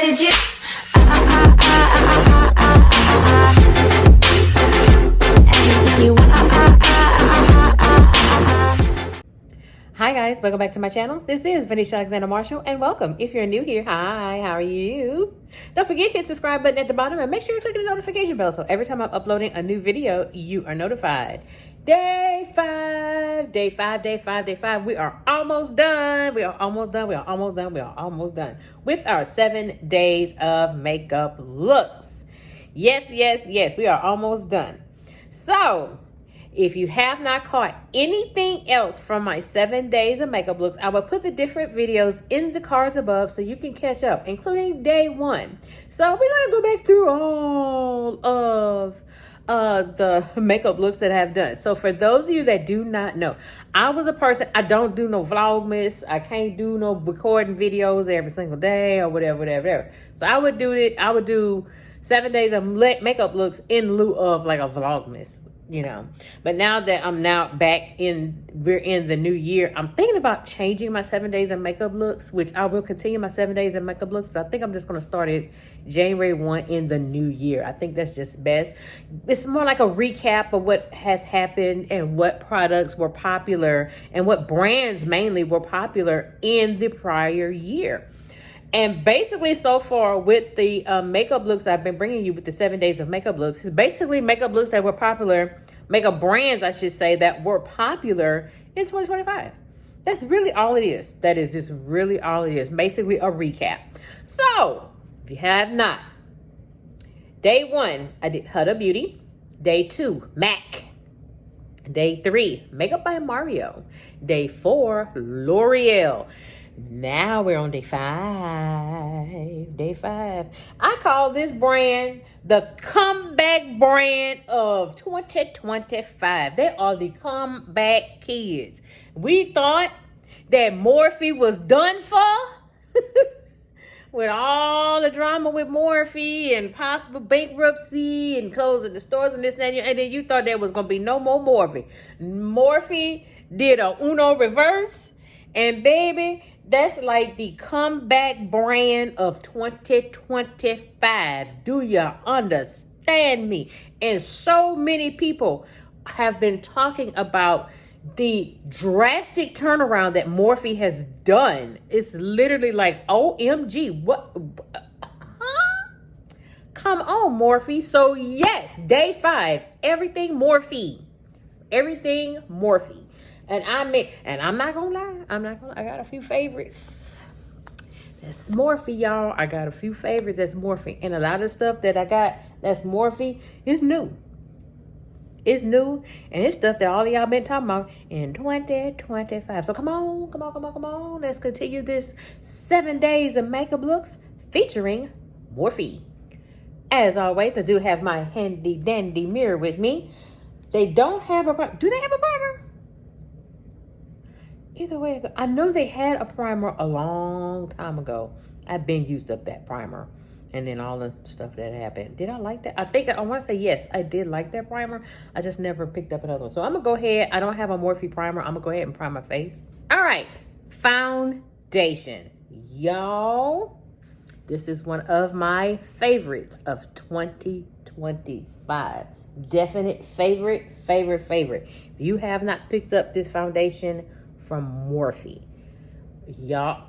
legit. Hi guys, welcome back to my channel. This is Venetia Alexander Marshall and welcome. If you're new here, hi, how are you? Don't forget to hit the subscribe button at the bottom and make sure you're clicking the notification bell so every time I'm uploading a new video, you are notified. Day five. We are almost done. We are almost done with our 7 days of makeup looks. Yes, we are almost done. So, if you have not caught anything else from my 7 days of makeup looks, I will put the different videos in the cards above so you can catch up, including day one. So we're going to go back through all of the makeup looks that I've done. So for those of you that do not know, I was a person, I don't do no vlogmas. I can't do no recording videos every single day or whatever. So I would do 7 days of makeup looks in lieu of like a vlogmas. You know, but now that I'm we're in the new year, I'm thinking about changing my 7 days of makeup looks, which I will continue my 7 days of makeup looks, but I think I'm just going to start it January 1 in the new year. I think that's just best. It's more like a recap of what has happened and what products were popular and what brands mainly were popular in the prior year. And basically, so far with the makeup looks I've been bringing you with the 7 days of makeup looks, is basically makeup looks that were popular, makeup brands, I should say, that were popular in 2025. That's really all it is. That is just really all it is. Basically a recap. So, if you have not, day one, I did Huda Beauty. Day two, MAC. Day three, Makeup by Mario. Day four, L'Oreal. Now we're on day five. Day five. I call this brand the comeback brand of 2025. They are the comeback kids. We thought that Morphe was done for with all the drama with Morphe and possible bankruptcy and closing the stores and this and that. And then you thought there was going to be no more Morphe. Morphe did a Uno reverse. And baby, that's like the comeback brand of 2025. Do you understand me? And so many people have been talking about the drastic turnaround that Morphe has done. It's literally like, OMG, what? Huh? Come on, Morphe. So yes, day five, everything Morphe. Everything Morphe. And I'm not gonna lie, I got a few favorites. That's Morphe, y'all. I got a few favorites that's Morphe. And a lot of stuff that I got that's Morphe is new. It's new, and it's stuff that all of y'all been talking about in 2025. So come on. Let's continue this 7 days of makeup looks featuring Morphe. As always, I do have my handy dandy mirror with me. They don't have a primer. Do they have a primer? Either way, I know they had a primer a long time ago. I've been used up that primer. And then all the stuff that happened. Did I like that? I want to say yes, I did like that primer. I just never picked up another one. So I'm going to go ahead. I don't have a Morphe primer. I'm going to go ahead and prime my face. All right. Foundation. Y'all, this is one of my favorites of 2025. Definite favorite. If you have not picked up this foundation from Morphe, y'all,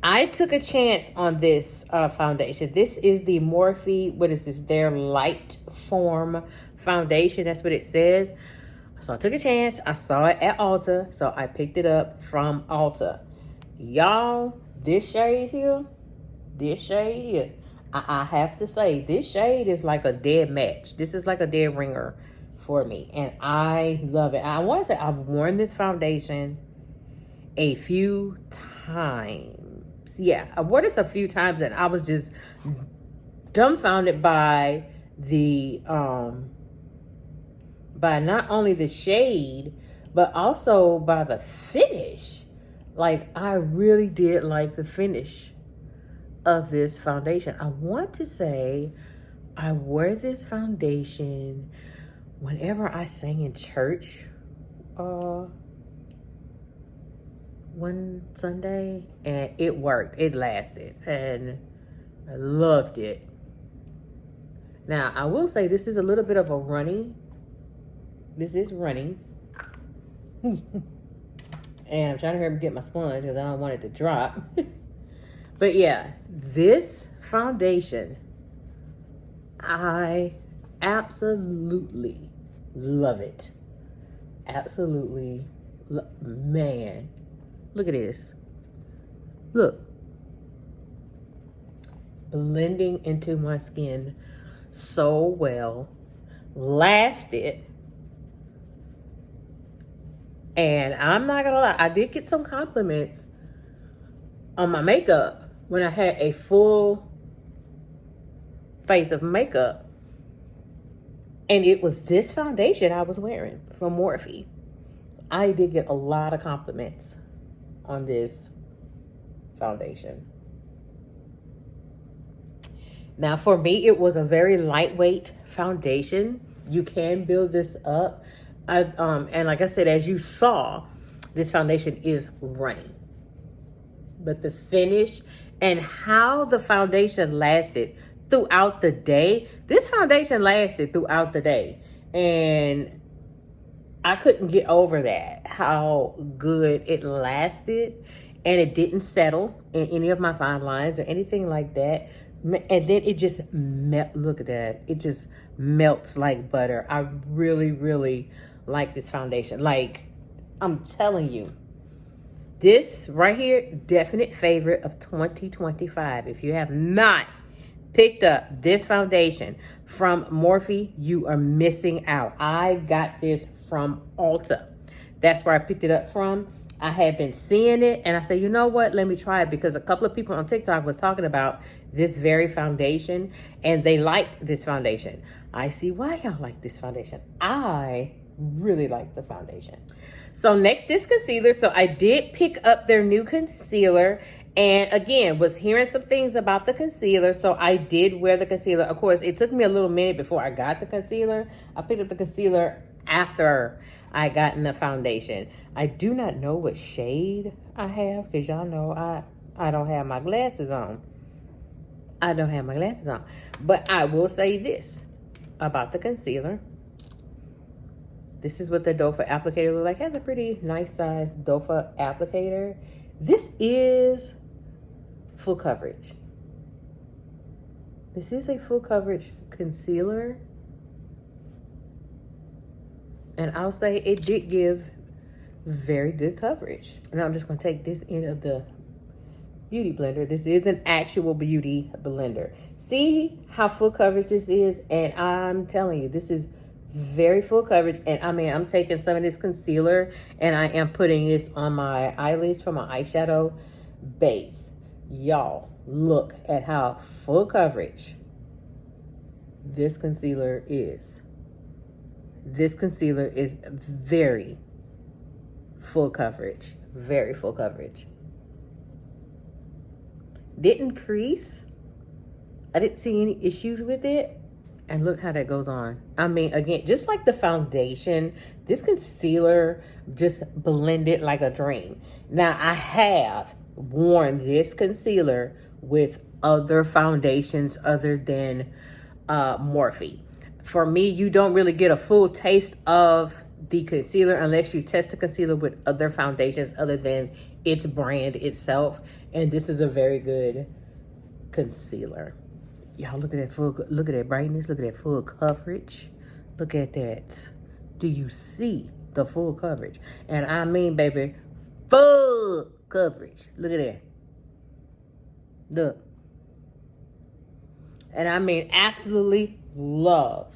I took a chance on this foundation. This is the Morphe, what is this? Their Lightform foundation. That's what it says. So I took a chance. I saw it at Ulta, so I picked it up from Ulta. Y'all, this shade here, I have to say, this shade is like a dead match. This is like a dead ringer for me, and I love it. I want to say I've worn this foundation a few times. Yeah, I wore this a few times, and I was just dumbfounded by the by not only the shade, but also by the finish. Like, I really did like the finish of this foundation. I want to say I wore this foundation whenever I sang in church one Sunday, and it worked. It lasted, and I loved it. Now, I will say this is a little bit of a runny. This is runny. And I'm trying to hurry up and get my sponge because I don't want it to drop. But yeah, this foundation, I absolutely love it. Absolutely. Man, look at this. Look. Blending into my skin so well. Lasted. And I'm not gonna lie, I did get some compliments on my makeup when I had a full face of makeup. And it was this foundation I was wearing from Morphe. I did get a lot of compliments on this foundation. Now for me, it was a very lightweight foundation. You can build this up. And like I said, as you saw, this foundation is runny. But the finish and how the foundation lasted throughout the day, this foundation lasted throughout the day. And I couldn't get over that, how good it lasted. And it didn't settle in any of my fine lines or anything like that. And then it just look at that. It just melts like butter. I really, really like this foundation. Like, I'm telling you, this right here, definite favorite of 2025. If you have not picked up this foundation from Morphe, you are missing out. I got this from Ulta. That's where I picked it up from. I had been seeing it and I said, you know what, let me try it, because a couple of people on TikTok was talking about this very foundation and they liked this foundation. I see why y'all like this foundation. I really like the foundation. So next is concealer. So I did pick up their new concealer, and again, was hearing some things about the concealer. So I did wear the concealer. Of course, it took me a little minute before I got the concealer. I picked up the concealer after I got in the foundation. I do not know what shade I have, because y'all know I don't have my glasses on. I don't have my glasses on. But I will say this about the concealer. This is what the doe foot applicator looks like. It has a pretty nice size doe foot applicator. This is full coverage. This is a full coverage concealer. And I'll say it did give very good coverage. And I'm just going to take this end of the beauty blender. This is an actual beauty blender. See how full coverage this is? And I'm telling you, this is very full coverage. And I mean, I'm taking some of this concealer and I am putting this on my eyelids for my eyeshadow base. Y'all, look at how full coverage this concealer is. This concealer is very full coverage. Very full coverage. Didn't crease. I didn't see any issues with it. And look how that goes on. I mean, again, just like the foundation, this concealer just blended like a dream. Now, I have worn this concealer with other foundations other than Morphe. For me, you don't really get a full taste of the concealer unless you test the concealer with other foundations other than its brand itself. And this is a very good concealer. Y'all, look at that look at that brightness, look at that full coverage. Look at that. Do you see the full coverage? And I mean, baby, full coverage. Look at that. Look. And I mean, absolutely love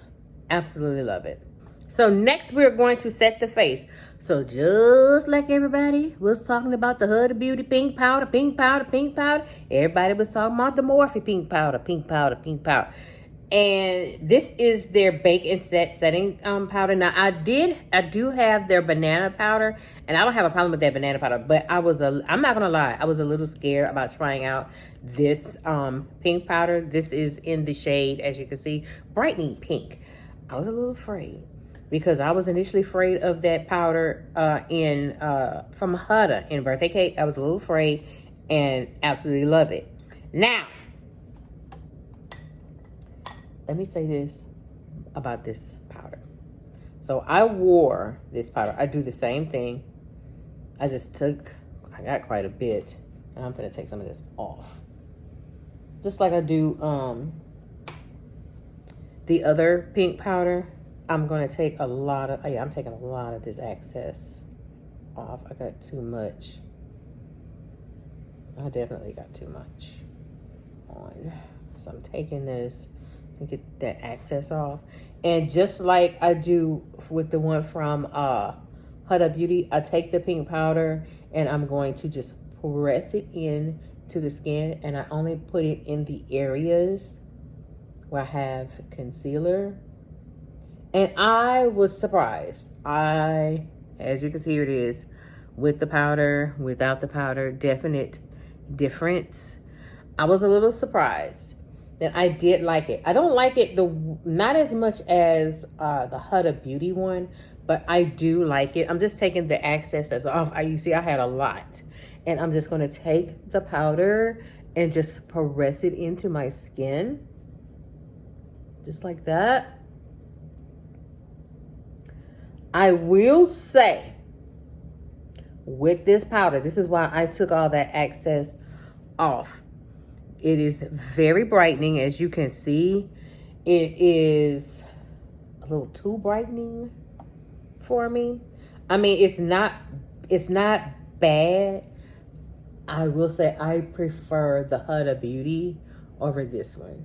it. So next we're going to set the face. So just like everybody was talking about the Huda Beauty pink powder, everybody was talking about the Morphe pink powder. And this is their bake and set setting powder. Now I do have their banana powder, and I don't have a problem with that banana powder, but I'm not gonna lie, I was a little scared about trying out this pink powder. This is in the shade, as you can see, brightening pink. I was a little afraid. because I was initially afraid of that powder from Huda in Birthday Cake. I was a little afraid and absolutely love it. Now, let me say this about this powder. So I wore this powder. I do the same thing. I got quite a bit, and I'm gonna take some of this off. Just like I do the other pink powder, I'm gonna take I'm taking a lot of this excess off. I got too much. I definitely got too much on. So I'm taking this to get that excess off. And just like I do with the one from Huda Beauty, I take the pink powder and I'm going to just press it in to the skin, and I only put it in the areas where I have concealer. And I was surprised. As you can see, here it is, with the powder, without the powder, definite difference. I was a little surprised that I did like it. I don't like it not as much as the Huda Beauty one, but I do like it. I'm just taking the excess that's off. You see, I had a lot. And I'm just gonna take the powder and just press it into my skin. Just like that. I will say, with this powder, this is why I took all that excess off. It is very brightening, as you can see. It is a little too brightening for me. I mean, it's not bad. I will say I prefer the Huda Beauty over this one.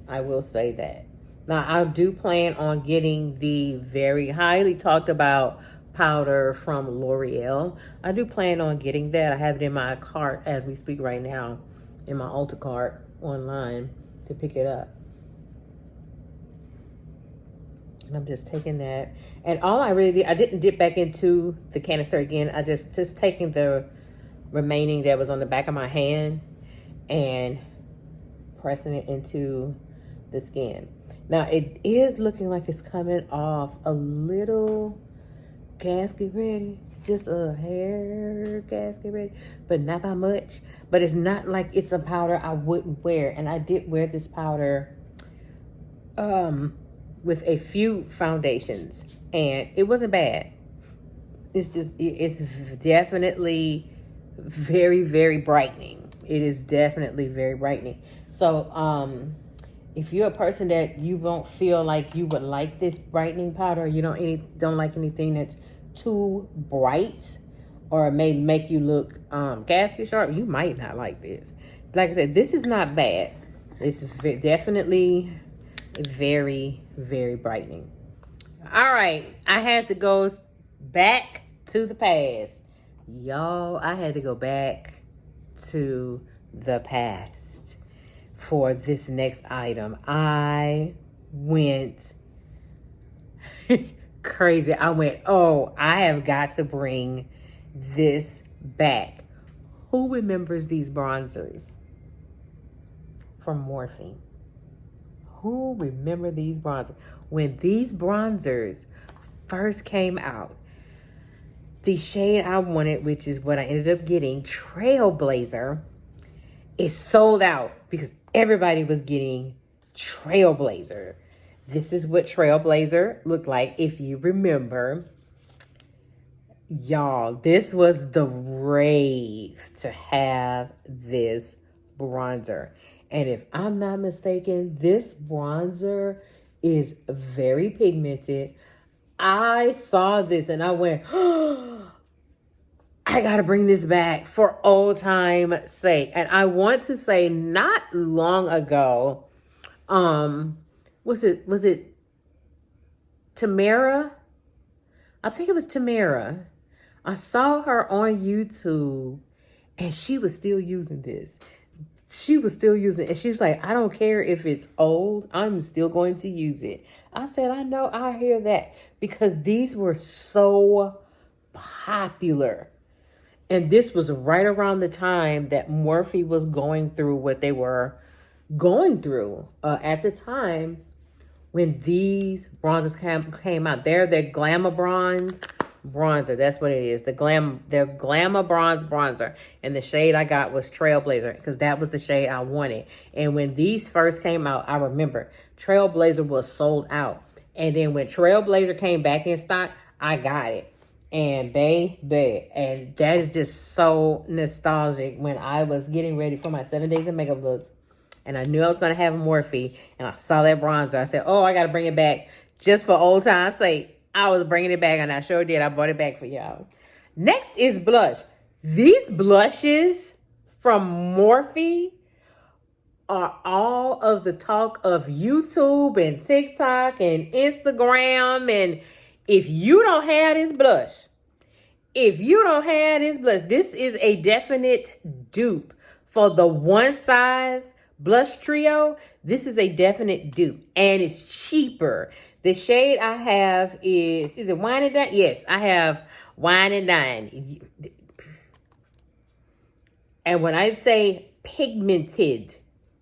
I will say that. Now, I do plan on getting the very highly talked about powder from L'Oreal. I do plan on getting that. I have it in my cart as we speak right now, in my Ulta cart online to pick it up. And I'm just taking that. And all I really did, I didn't dip back into the canister again. I just taking the remaining that was on the back of my hand and pressing it into the skin. Now, it is looking like it's coming off a little gasket ready, just a hair gasket ready, but not by much. But it's not like it's a powder I wouldn't wear. And I did wear this powder with a few foundations, and it wasn't bad. It's definitely very, very brightening. It is definitely very brightening. So if you're a person that you won't feel like you would like this brightening powder, you don't like anything that's too bright or may make you look gasket sharp, you might not like this. Like I said, this is not bad. It's definitely very, very brightening. All right, I had to go back to the past. Y'all, I had to go back to the past for this next item. I went crazy. I went, oh, I have got to bring this back. Who remembers these bronzers from Morphe? Who remember these bronzers? When these bronzers first came out, the shade I wanted, which is what I ended up getting, Trailblazer, is sold out because everybody was getting Trailblazer. This is what Trailblazer looked like, if you remember. Y'all, this was the rave to have this bronzer. And if I'm not mistaken, this bronzer is very pigmented. I saw this and I went, oh, I gotta bring this back for old time's sake. And I want to say not long ago, was it Tamara? I think it was Tamara. I saw her on YouTube and she was still using this. She was still using it. And she was like, I don't care if it's old, I'm still going to use it. I said, I know, I hear that, because these were so popular. And this was right around the time that Morphe was going through what they were going through. At the time, when these bronzers came out. They're the Glamabronze bronzer. That's what it is. Their Glamabronze bronzer. And the shade I got was Trailblazer, because that was the shade I wanted. And when these first came out, I remember Trailblazer was sold out. And then when Trailblazer came back in stock, I got it. And baby, and that is just so nostalgic. When I was getting ready for my 7 days of makeup looks, and I knew I was going to have Morphe, and I saw that bronzer, I said, oh, I got to bring it back just for old time's sake. I was bringing it back, and I sure did. I brought it back for y'all. Next is blush. These blushes from Morphe are all of the talk of YouTube and TikTok and Instagram. And if you don't have this blush, this is a definite dupe for the one size blush trio. This is a definite dupe, and it's cheaper. The shade I have is it Wine and Dine? Yes, I have Wine and Dine. And when I say pigmented,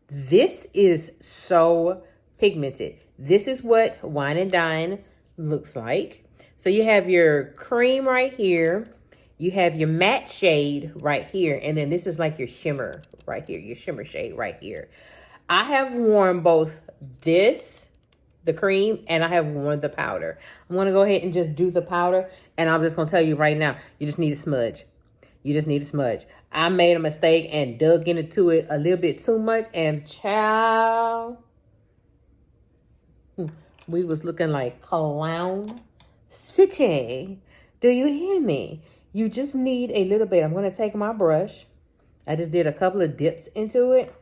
this is so pigmented. This is what Wine and Dine looks like. So you have your cream right here. You have your matte shade right here. And then this is like your shimmer right here, your shimmer shade right here. I have worn both this, the cream, and I have worn the powder. I'm going to go ahead and just do the powder. And I'm just going to tell you right now, you just need a smudge. You just need a smudge. I made a mistake and dug into it a little bit too much. And child, we was looking like clown city. Do you hear me? You just need a little bit. I'm going to take my brush. I just did a couple of dips into it.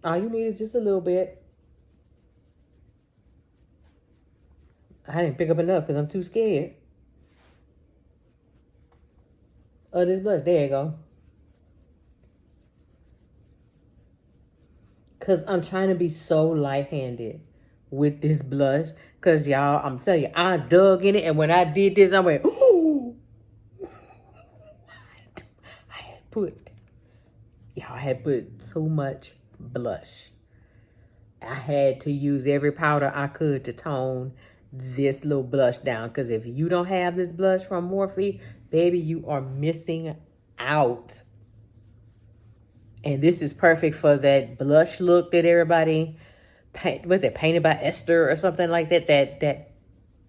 All you need is just a little bit. I didn't pick up enough because I'm too scared of this blush. There you go. Because I'm trying to be so light-handed with this blush. Because, y'all, I'm telling you, I dug in it. And when I did this, I went, ooh. I had put too much blush. I had to use every powder I could to tone this little blush down. Because if you don't have this blush from Morphe, baby, you are missing out. And this is perfect for that blush look that everybody painted by Esther or something like that.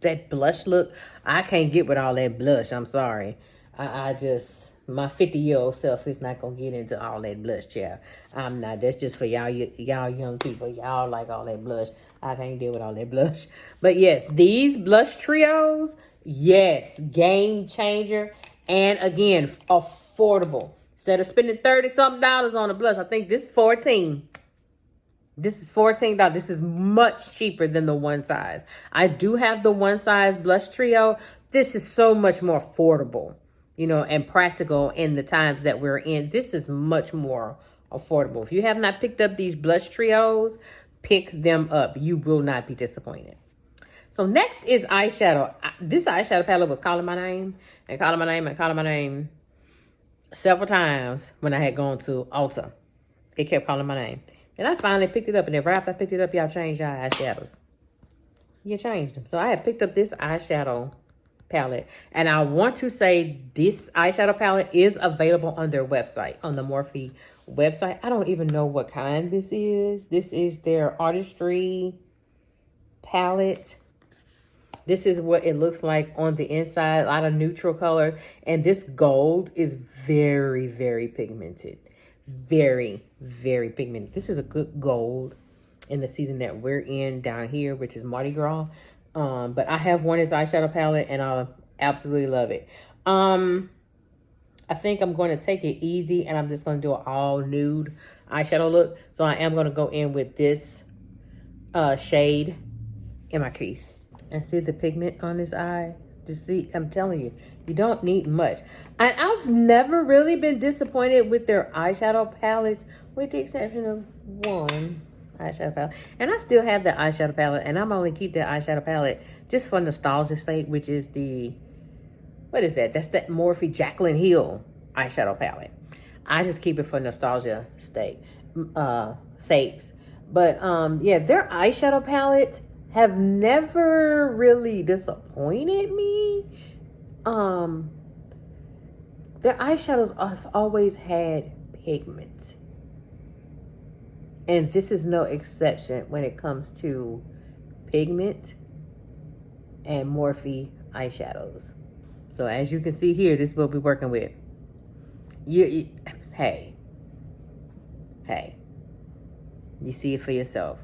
That blush look. I can't get with all that blush. I'm sorry. I just, my 50-year-old self is not gonna get into all that blush, child. I'm not. That's just for y'all young people. Y'all like all that blush. I can't deal with all that blush. But yes, these blush trios, yes, game changer. And again, affordable. Instead of spending $30-something on a blush, I think this is $14. This is $14. This is much cheaper than the one size. I do have the one size blush trio. This is so much more affordable, you know, and practical in the times that we're in. This is much more affordable. If you have not picked up these blush trios, pick them up. You will not be disappointed. So next is eyeshadow. This eyeshadow palette was calling my name and calling my name and calling my name several times when I had gone to Ulta. It kept calling my name. And I finally picked it up. And then right after I picked it up, y'all changed your eyeshadows. You changed them. So I had picked up this eyeshadow palette. And I want to say this eyeshadow palette is available on their website, on the Morphe website. I don't even know what kind this is. This is their Artistry palette. This is what it looks like on the inside. A lot of neutral color. And this gold is very, very pigmented. Very, very pigmented. This is a good gold in the season that we're in down here, which is Mardi Gras. But I have worn this eyeshadow palette and I absolutely love it. I think I'm going to take it easy and I'm just going to do an all nude eyeshadow look. So I am going to go in with this shade in my crease. And see the pigment on this eye? Just see, I'm telling you, you don't need much. And I've never really been disappointed with their eyeshadow palettes, with the exception of one eyeshadow palette. And I still have the eyeshadow palette, and I'm only keep that eyeshadow palette just for nostalgia's sake, which is the, what is that? That's that Morphe Jaclyn Hill eyeshadow palette. I just keep it for nostalgia sakes. But yeah, their eyeshadow palettes have never really disappointed me. Their eyeshadows have always had pigment. And this is no exception when it comes to pigment and Morphe eyeshadows. So as you can see here, this is what we're working with. Hey, you see it for yourself.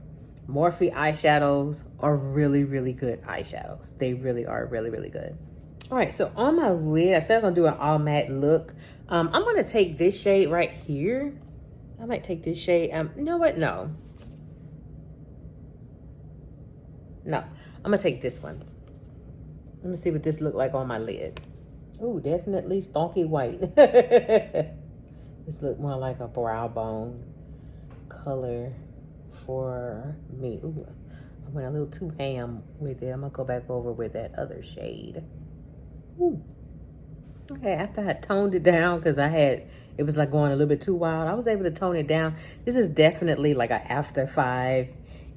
Morphe eyeshadows are really, really good eyeshadows. They really are really, really good. All right, so on my lid, I said I'm gonna do an all matte look. I'm gonna take this shade right here. I might take this shade. You know what? No. I'm gonna take this one. Let me see what this look like on my lid. Ooh, definitely stonky white. This look more like a brow bone color for me. Ooh, I went a little too ham with it. I'm gonna go back over with that other shade. Ooh. Okay, after I toned it down, because it was like going a little bit too wild, I was able to tone it down. This is definitely like an after 5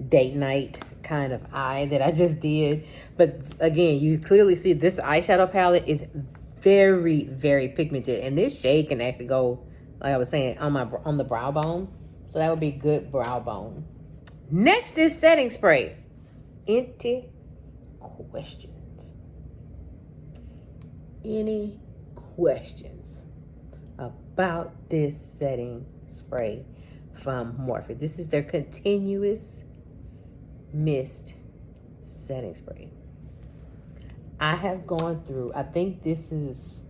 date night kind of eye that I just did. But again, you clearly see this eyeshadow palette is very, very pigmented. And this shade can actually go, like I was saying, on the brow bone. So that would be good brow bone. Next is setting spray. Any questions? Any questions about this setting spray from Morphe? This is their continuous mist setting spray. I have gone through, I think this is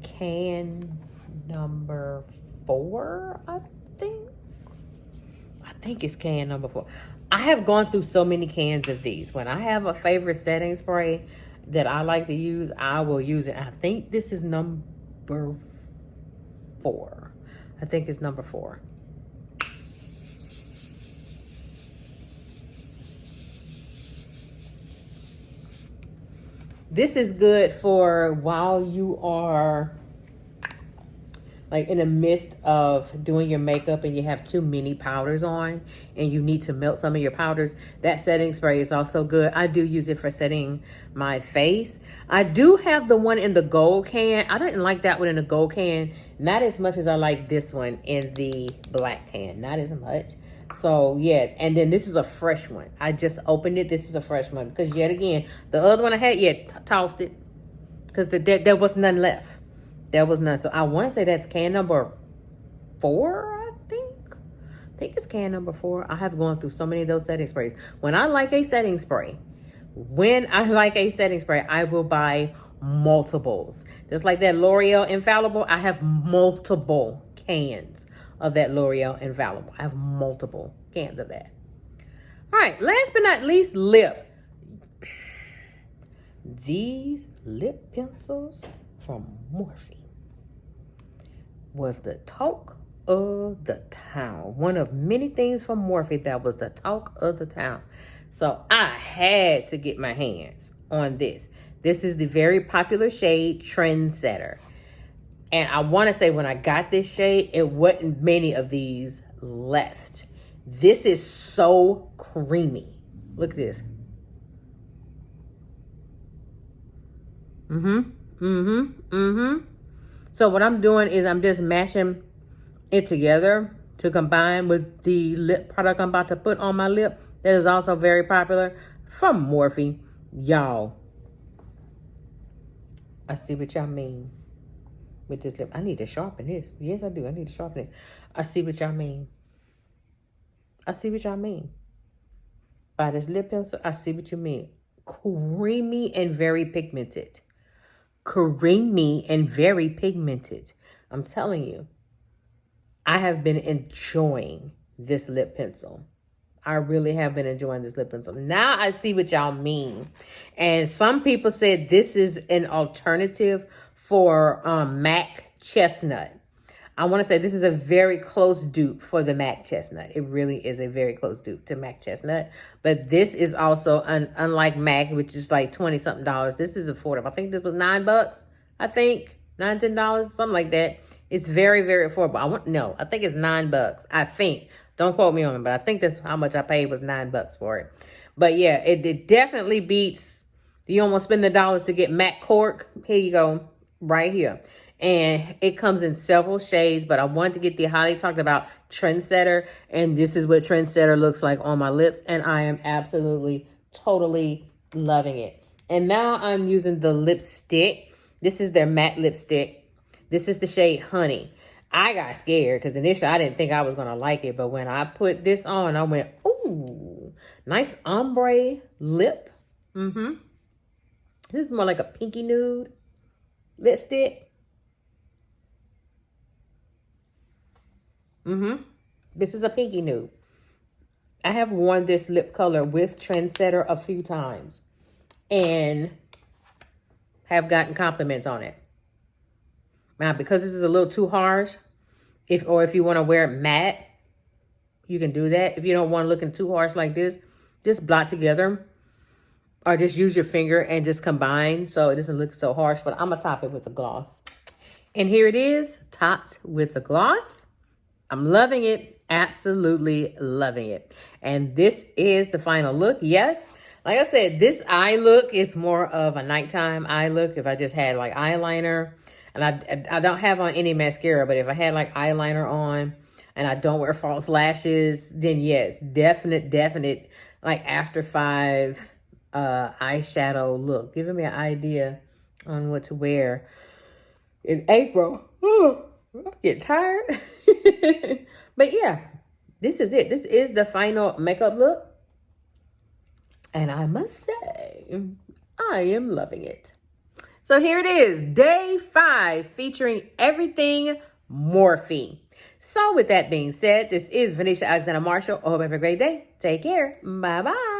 can number 4, I think it's can number 4. I have gone through so many cans of these. When I have a favorite setting spray that I like to use, I will use it. I think this is number 4. I think it's number 4. This is good for while you are like in the midst of doing your makeup and you have too many powders on and you need to melt some of your powders. That setting spray is also good. I do use it for setting my face. I do have the one in the gold can. I didn't like that one in the gold can, not as much as I like this one in the black can, not as much. So yeah, and then this is a fresh one. I just opened it. This is a fresh one because yet again, the other one I had, tossed it because there was none left. There was none. So I want to say that's can number 4, I think. I think it's can number 4. I have gone through so many of those setting sprays. When I like a setting spray, I will buy multiples. Just like that L'Oreal Infallible, I have multiple cans of that L'Oreal Infallible. I have multiple cans of that. All right, last but not least, lip. These lip pencils from Morphe was the talk of the town. One of many things from Morphe that was the talk of the town. So I had to get my hands on this. This is the very popular shade Trendsetter. And I want to say when I got this shade, it wasn't many of these left. This is so creamy. Look at this. So what I'm doing is I'm just mashing it together to combine with the lip product I'm about to put on my lip. That is also very popular from Morphe. Y'all, I see what y'all mean with this lip. I need to sharpen this. Yes, I do. I need to sharpen it. I see what y'all mean. I see what y'all mean. By this lip pencil, I see what you mean. Creamy and very pigmented. Creamy and very pigmented. I'm telling you, I have been enjoying this lip pencil. I really have been enjoying this lip pencil. Now I see what y'all mean. And some people said this is an alternative for MAC Chestnut. I want to say this is a very close dupe for the MAC Chestnut. It really is a very close dupe to MAC Chestnut. But this is also, unlike MAC, which is like $20-something, this is affordable. I think this was $9. I think $9, $10, something like that. It's very, very affordable. I think it's $9. I think. Don't quote me on it, but I think that's how much I paid was $9 for it. But yeah, it definitely beats. You almost spend the dollars to get matte cork. Here you go, right here. And it comes in several shades, but I wanted to get the highly talked about Trendsetter. And this is what Trendsetter looks like on my lips. And I am absolutely, totally loving it. And now I'm using the lipstick. This is their matte lipstick. This is the shade Honey. I got scared because initially I didn't think I was going to like it. But when I put this on, I went, ooh, nice ombre lip. This is more like a pinky nude lipstick. This is a pinky nude. I have worn this lip color with Trendsetter a few times and have gotten compliments on it. Now, because this is a little too harsh, if you want to wear it matte, you can do that. If you don't want to look too harsh like this, just blot together or just use your finger and just combine so it doesn't look so harsh. But I'm going to top it with a gloss. And here it is, topped with a gloss. I'm loving it. Absolutely loving it. And this is the final look. Yes, like I said, this eye look is more of a nighttime eye look. If I just had like eyeliner, and I don't have on any mascara, but if I had like eyeliner on and I don't wear false lashes, then yes, definite like after 5 eyeshadow look. Giving me an idea on what to wear in April. Oh, I get tired. But yeah, this is it. This is the final makeup look. And I must say, I am loving it. So here it is, day 5, featuring everything Morphe. So with that being said, this is Venetia Alexander Marshall. I hope you have a great day. Take care. Bye-bye.